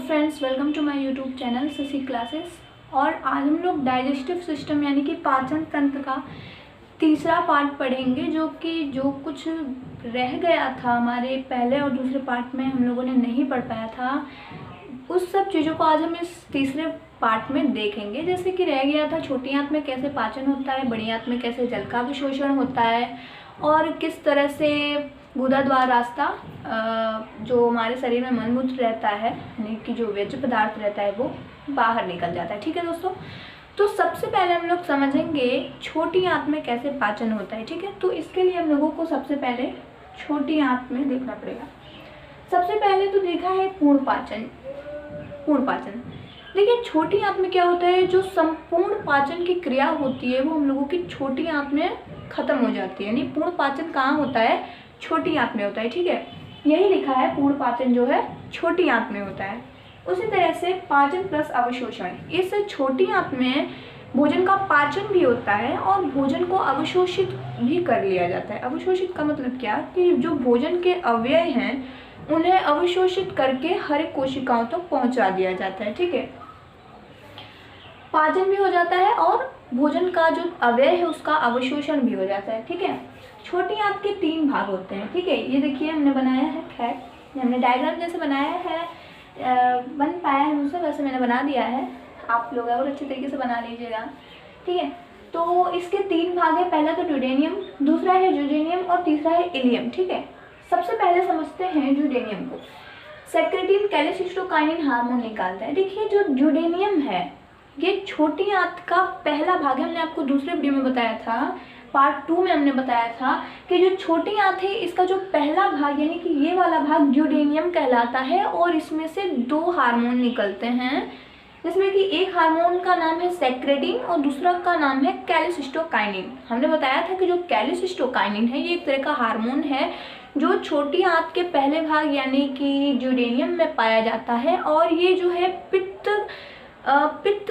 Friends, welcome to my YouTube channel Shashi classes. और आज हम लोग डाइजेस्टिव सिस्टम यानी कि पाचन तंत्र का तीसरा पार्ट पढ़ेंगे, जो कुछ रह गया था हमारे पहले और दूसरे पार्ट में हम लोगों ने नहीं पढ़ पाया था। उस सब चीज़ों को आज हम इस तीसरे पार्ट में देखेंगे। जैसे कि रह गया था छोटी आंत में कैसे पाचन होता है, बड़ी आंत में कैसे जल का अवशोषण होता है और किस तरह से गुदाद्वार रास्ता जो हमारे शरीर में मलमूत्र रहता है यानी कि जो व्यर्थ पदार्थ रहता है वो बाहर निकल जाता है। ठीक है दोस्तों, तो सबसे पहले हम लोग समझेंगे छोटी आंत में कैसे पाचन होता है। ठीक है, तो इसके लिए हम लोगों को सबसे पहले छोटी आंत में देखना पड़ेगा। सबसे पहले तो देखा है पूर्ण पाचन। देखिए छोटी आंत में क्या होता है, जो संपूर्ण पाचन की क्रिया होती है वो हम लोगों की छोटी आंत में खत्म हो जाती है। यानी पूर्ण पाचन कहाँ होता है, छोटी आंत में होता है। ठीक है, यही लिखा है पूर्ण पाचन जो है छोटी आंत में होता है। उसी तरह से पाचन प्लस अवशोषण, इस छोटी आंत में भोजन का पाचन भी होता है और भोजन को अवशोषित भी कर लिया जाता है। अवशोषित का मतलब क्या, कि जो भोजन के अवयव हैं उन्हें अवशोषित करके हर एक कोशिकाओं तक पहुंचा दिया जाता है। ठीक है, पाचन भी हो जाता है और भोजन का जो अवयव है उसका अवशोषण भी हो जाता है। ठीक है, छोटी आंत के 3 भाग होते हैं। ठीक है, ये देखिए हमने बनाया है, खैर हमने डायग्राम जैसे बनाया है, बन पाया है मुझसे, वैसे मैंने बना दिया है, आप लोग और अच्छे तरीके से बना लीजिएगा। ठीक है, तो इसके 3 भाग है। पहला तो ड्यूडेनियम, दूसरा है ड्यूडेनियम और तीसरा है इलियम। ठीक है, सबसे पहले समझते हैं ड्यूडेनियम को। सेक्रेटिन कैल्सिस्टोकाइनिन हार्मोन निकालता है। देखिए जो ड्यूडेनियम है ये छोटी आंत का पहला भाग है। हमने आपको दूसरे वीडियो में बताया था, पार्ट 2 में हमने बताया था कि जो छोटी आंत है इसका जो पहला भाग यानी कि ये वाला भाग ड्यूडेनियम कहलाता है और इसमें से 2 हार्मोन निकलते हैं, जिसमें कि एक हार्मोन का नाम है सेक्रेटिन और दूसरा का नाम है कैल्सिस्टोकाइनिन। हमने बताया था कि जो कैल्सिस्टोकाइनिन है ये एक तरह का हार्मोन है जो छोटी आंत के पहले भाग यानी कि ड्यूडेनियम में पाया जाता है और ये जो है पित्त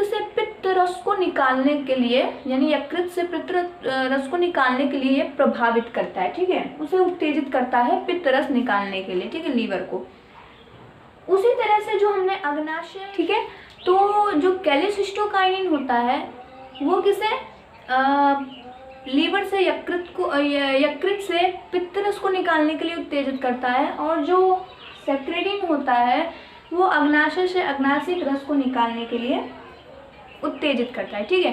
से पित्त रस को निकालने के लिए यानी यकृत से पित्त रस को निकालने के लिए ये प्रभावित करता है। ठीक है, उसे उत्तेजित करता है पित्त रस निकालने के लिए। ठीक है, लीवर को। उसी तरह से जो हमने अग्नाशय, ठीक है, तो जो कैल्सिस्टोकाइनिन होता है वो किसे लीवर से यकृत से पित्त रस को निकालने के लिए उत्तेजित करता है और जो सेक्रेटिन होता है वो अग्नाशय से अग्नाशिक रस को निकालने के लिए उत्तेजित करता है। ठीक है,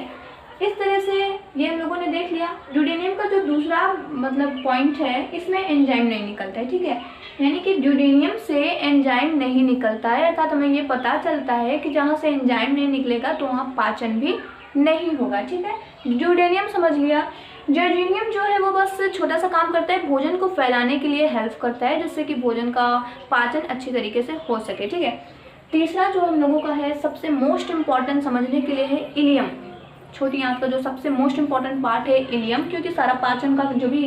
इस तरह से ये हम लोगों ने देख लिया। ड्यूडेनियम का जो दूसरा मतलब पॉइंट है, इसमें एंजाइम नहीं निकलता है। ठीक है, यानी कि ड्यूडेनियम से एंजाइम नहीं निकलता है, अर्थात हमें ये पता चलता है कि जहाँ से एंजाइम नहीं निकलेगा तो वहाँ पाचन भी नहीं होगा। ठीक है, ड्यूडेनियम समझ लिया। जर्जीनियम जो है वो बस छोटा सा काम करता है, भोजन को फैलाने के लिए हेल्प करता है जिससे कि भोजन का पाचन अच्छी तरीके से हो सके। ठीक है, तीसरा जो हम लोगों का है सबसे मोस्ट इम्पॉर्टेंट समझने के लिए है इलियम। छोटी आंत का जो सबसे मोस्ट इम्पॉर्टेंट पार्ट है इलियम, क्योंकि सारा पाचन का जो भी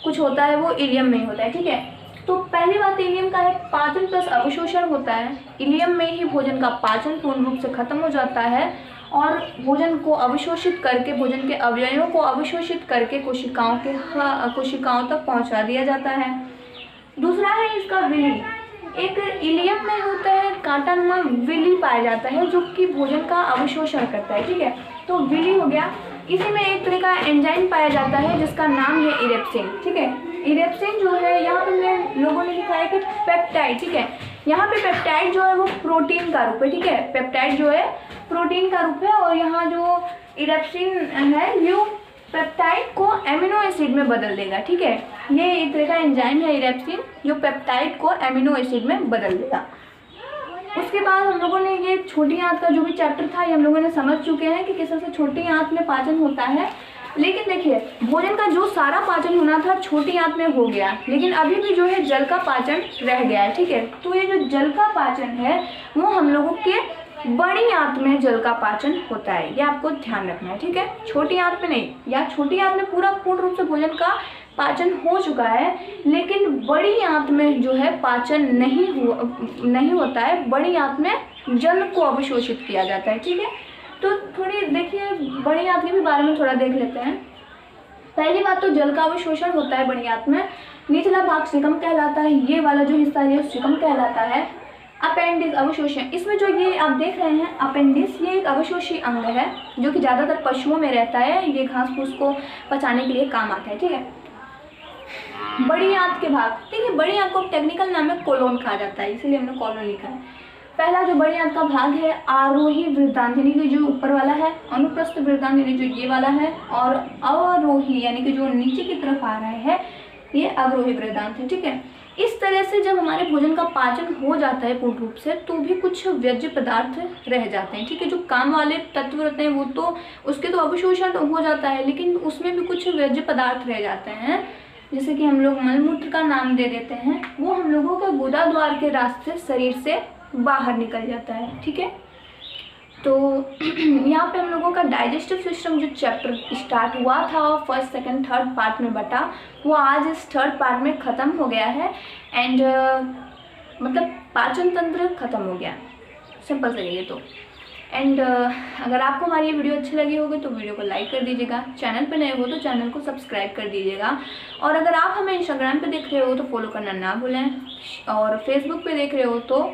कुछ होता है वो इलियम में ही होता है। ठीक है, तो पहली बात इलियम का है पाचन प्लस अवशोषण होता है। इलियम में ही भोजन का पाचन पूर्ण रूप से खत्म हो जाता है और भोजन को अवशोषित करके, भोजन के अवयवों को अवशोषित करके कोशिकाओं तक पहुंचा दिया जाता है। दूसरा है इसका विली। एक इलियम में होता है कांटानुमा विली पाया जाता है जो कि भोजन का अवशोषण करता है। ठीक है, तो विली हो गया। इसी में एक तरह का एंजाइम पाया जाता है जिसका नाम है इरेप्सिन। ठीक है, इरेप्सिन जो है यहाँ पे लोगों ने लिखा है कि पेप्टाइड। ठीक है, यहाँ पे पेप्टाइड जो है वो प्रोटीन का रूप है। ठीक है, पेप्टाइड जो है प्रोटीन का रूप है और यहाँ जो इरेप्सिन है ये पेप्टाइड को एमिनो एसिड में बदल देगा। ठीक है, ये एक तरह का एंजाइम है इरेप्सिन जो पेप्टाइड को एमिनो एसिड में बदल देगा। उसके बाद हम लोगों ने ये छोटी आंत का जो भी चैप्टर था ये हम लोगों ने समझ चुके हैं कि किस तरह से छोटी आंत में पाचन होता है। लेकिन देखिए भोजन का जो सारा पाचन होना था छोटी आंत में हो गया, लेकिन अभी भी जो है जल का पाचन रह गया है। ठीक है, तो ये जो जल का पाचन है वो हम लोगों के बड़ी आंत में जल का पाचन होता है, ये आपको ध्यान रखना है। ठीक है, छोटी आंत में नहीं, या छोटी आंत में पूर्ण रूप से भोजन का पाचन हो चुका है, लेकिन बड़ी आंत में जो है पाचन नहीं होता है। बड़ी आंत में जल को अवशोषित किया जाता है। ठीक है, तो थोड़ी देखिए बड़ी आंत के भी बारे में थोड़ा देख लेते हैं। पहली बात तो जल का अवशोषण होता है बड़ी आंत में। निचला भाग सिकम कहलाता है, ये वाला जो हिस्सा है सिकम कहलाता है। अपेंडिक्स अवशोषण, इसमें जो ये आप देख रहे हैं अपेंडिक्स, ये एक अवशोषी अंग है जो कि ज़्यादातर पशुओं में रहता है। ये घास फूस को पचाने के लिए काम आता है। ठीक है, बड़ी आंत के भाग, देखिए बड़ी आंत को टेक्निकल नाम में कोलोन कहा जाता है, इसीलिए हमने कोलोन लिखा है। पहला जो बड़ी आंत का भाग है आरोही वृद्धांत यानी कि जो ऊपर वाला है, अनुप्रस्थ वृद्धांत यानी जो ये वाला है, और अवरोही यानी कि जो नीचे की तरफ आ रहा है ये अवरोही वृद्धांत है। ठीक है, इस तरह से जब हमारे भोजन का पाचन हो जाता है पूर्ण रूप से तो भी कुछ व्यर्ज पदार्थ रह जाते हैं। ठीक है, जो काम वाले तत्व रहते हैं वो तो उसके तो अवशोषण हो जाता है, लेकिन उसमें भी कुछ व्यर्ज पदार्थ रह जाते हैं, जैसे कि हम लोग मलमूत्र का नाम दे देते हैं, वो हम लोगों के गुदा द्वार के रास्ते शरीर से बाहर निकल जाता है। ठीक है, तो यहाँ पे हम लोगों का डाइजेस्टिव सिस्टम जो चैप्टर स्टार्ट हुआ था फर्स्ट सेकंड थर्ड पार्ट में बटा, वो आज इस थर्ड पार्ट में ख़त्म हो गया है। एंड मतलब पाचन तंत्र ख़त्म हो गया, सिंपल से ये तो। एंड अगर आपको हमारी ये वीडियो अच्छी लगी होगी तो वीडियो को लाइक कर दीजिएगा, चैनल पे नए हो तो चैनल को सब्सक्राइब कर दीजिएगा, और अगर आप हमें इंस्टाग्राम पे देख रहे हो तो फॉलो करना ना भूलें, और फेसबुक पे देख रहे हो तो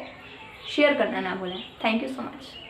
शेयर करना ना भूलें। Thank you so much.